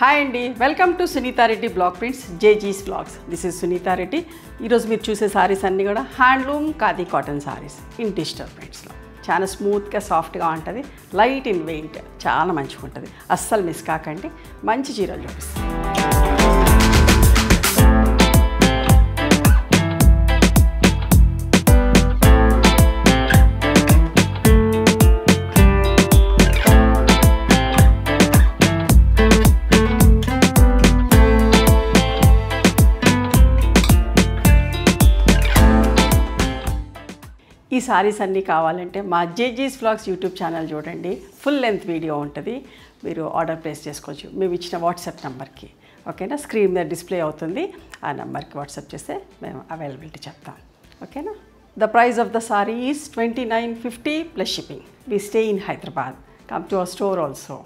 Hi అండి, welcome to Sunita Reddy black prints జేజీస్ blogs. This is Sunita Reddy. ఈరోజు మీరు చూసే సారీస్ అన్నీ కూడా handloom khadi cotton saris in digital ప్రింట్స్లో. చాలా స్మూత్గా సాఫ్ట్గా ఉంటుంది, లైట్ ఇన్ వెయిట్, చాలా మంచిగా ఉంటుంది. అస్సలు మిస్ కాకండి. మంచి చీరలు చూపిస్తాను. ఈ సారీస్ అన్నీ కావాలంటే మా జేజీస్ వ్లాగ్స్ యూట్యూబ్ ఛానల్ చూడండి, ఫుల్ లెంత్ వీడియో ఉంటుంది. మీరు ఆర్డర్ ప్లేస్ చేసుకోవచ్చు మేము ఇచ్చిన వాట్సాప్ నెంబర్కి. ఓకేనా, స్క్రీన్ మీద డిస్ప్లే అవుతుంది. ఆ నెంబర్కి వాట్సాప్ చేస్తే మేము అవైలబిలిటీ చెప్తాం. ఓకేనా. The price of the sorry is 2950 plus shipping. We stay in Hyderabad. Come to our store also.